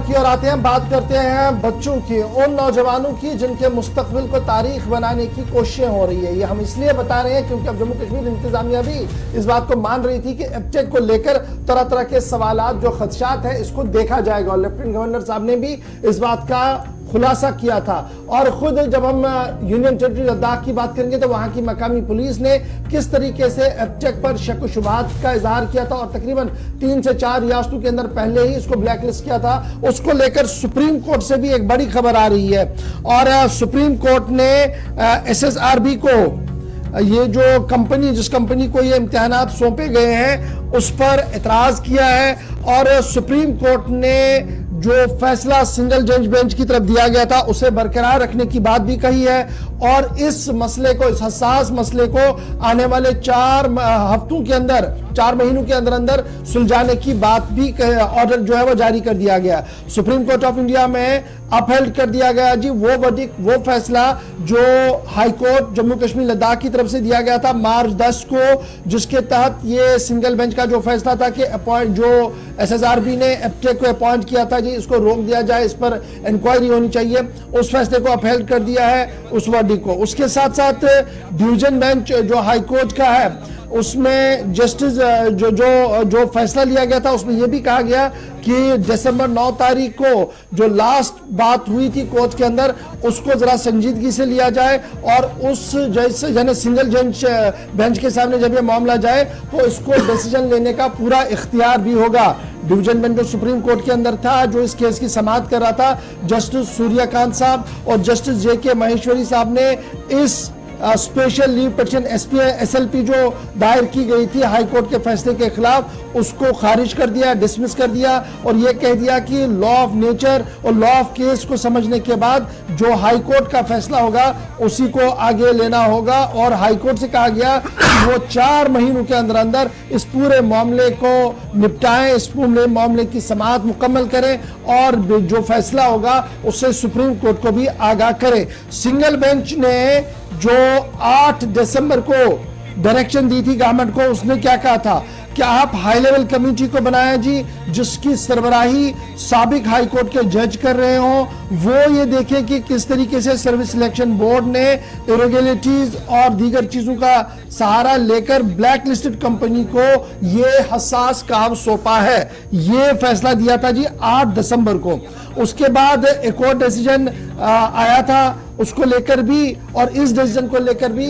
खबर की ओर आते हैं। बात करते हैं बच्चों की, उन नौजवानों की जिनके मुस्तकबिल को तारीख बनाने की कोशिशें हो रही है। ये हम इसलिए बता रहे हैं क्योंकि अब जम्मू कश्मीर इंतजामिया भी इस बात को मान रही थी कि एबटेक को लेकर तरह तरह के सवालात जो खदशात है इसको देखा जाएगा, और लेफ्टिनेंट गवर्नर साहब ने भी इस बात का खुलासा किया था। और खुद जब हम यूनियन टेरिटरी लद्दाख की बात करेंगे तो वहां की मकामी पुलिस ने किस तरीके से एबटेक पर शक शुबहात का इजहार किया था और तकरीबन 3 से 4 रियासतों के अंदर पहले ही इसको ब्लैकलिस्ट किया था, उसको लेकर सुप्रीम कोर्ट से भी एक बड़ी खबर आ रही है। और सुप्रीम कोर्ट ने SSRB को, ये जो कंपनी, जिस कंपनी को ये इम्तिहानात सौंपे गए हैं, उस पर एतराज किया है। और सुप्रीम कोर्ट ने जो फैसला सिंगल जज बेंच की तरफ दिया गया था उसे बरकरार रखने की बात भी कही है। और इस मसले को, इस हसास मसले को आने वाले 4 हफ्तों के अंदर, 4 महीनों के अंदर अंदर सुलझाने की बात भी, ऑर्डर जो है वो जारी कर दिया गया। सुप्रीम कोर्ट ऑफ इंडिया में अपहेल्ड कर दिया गया जी वो वर्डिक्ट, वो फैसला जो हाई कोर्ट जम्मू कश्मीर लद्दाख की तरफ से दिया गया था मार्च 10 को, जिसके तहत ये सिंगल बेंच का जो फैसला था कि अपॉइंट, जो SSRB ने एबटेक को अपॉइंट किया था जी, इसको रोक दिया जाए, इस पर इंक्वायरी होनी चाहिए, उस फैसले को अपहेल्ड कर दिया है, उस वर्डिक्ट को। उसके साथ साथ डिवीजन बेंच जो हाई कोर्ट का है उसमें जस्टिस जो फैसला लिया गया था उसमें यह भी कहा गया कि दिसंबर 9 तारीख को जो लास्ट बात हुई थी कोर्ट के अंदर उसको जरा संजीदगी से लिया जाए, और उस जैसे यानी सिंगल बेंच के सामने जब ये मामला जाए तो इसको डिसीजन लेने का पूरा इख्तियार भी होगा। डिवीजन बेंच जो सुप्रीम कोर्ट के अंदर था, जो इस केस की समाअत कर रहा था, जस्टिस सूर्यकांत साहब और जस्टिस JK महेश्वरी साहब ने इस स्पेशल लीव पिटीशन SLP जो दायर की गई थी हाई कोर्ट के फैसले के खिलाफ, उसको खारिज कर दिया, डिसमिस कर दिया, और यह कह दिया कि लॉ ऑफ नेचर और लॉ ऑफ केस को समझने के बाद जो हाई कोर्ट का फैसला होगा उसी को आगे लेना होगा। और हाई कोर्ट से कहा गया कि वो 4 महीनों के अंदर अंदर इस पूरे मामले को निपटाएं, इस पूरे मामले की समाअत मुकम्मल करें, और जो फैसला होगा उससे सुप्रीम कोर्ट को भी आगाह करें। सिंगल बेंच ने जो 8 दिसंबर को डायरेक्शन दी थी गवर्नमेंट को, उसने क्या कहा था कि आप हाई लेवल कमेटी को बनाया जी, जिसकी सरबराही साबिक हाई कोर्ट के जज कर रहे हो, वो ये देखें कि किस तरीके से सर्विस सिलेक्शन बोर्ड ने इरेगुलरिटीज और दीगर चीजों का सहारा लेकर ब्लैक लिस्टेड कंपनी को ये हसास काम सौंपा है। ये फैसला दिया था जी 8 दिसंबर को। उसके बाद एक और डिसीजन आया था उसको लेकर भी, और इस डिसीजन को लेकर भी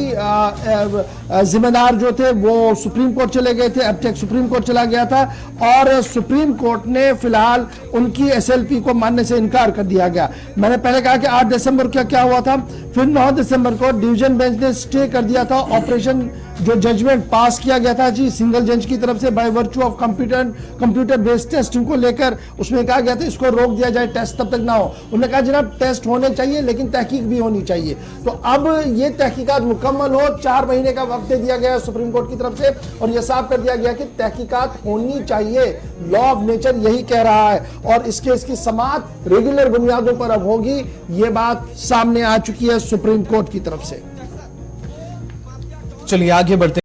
जिम्मेदार जो थे वो सुप्रीम कोर्ट चले गए थे, एबटेक सुप्रीम कोर्ट चला गया था, और सुप्रीम कोर्ट ने फिलहाल उनकी SLP को मानने से इनकार कर दिया गया। मैंने पहले कहा कि 8 दिसंबर का क्या हुआ था, फिर 9 दिसंबर को डिवीजन बेंच ने स्टे कर दिया था ऑपरेशन, जो जजमेंट पास किया गया था जी सिंगल जज की तरफ से by virtue of computer based testing को लेकर, उसमें कहा गया था इसको रोक दिया जाए, टेस्ट तब तक ना हो। उन्होंने कहा जनाब टेस्ट होने चाहिए लेकिन तहकीक भी होनी चाहिए। तो अब ये तहकीकात मुकम्मल हो, 4 महीने का वक्त दे दिया गया सुप्रीम कोर्ट की तरफ से, और यह साफ कर दिया गया कि तहकीकात होनी चाहिए। लॉ ऑफ नेचर यही कह रहा है, और इसकी समाअत रेगुलर बुनियादों पर अब होगी, ये बात सामने आ चुकी है सुप्रीम कोर्ट की तरफ से। चलिए आगे बढ़ते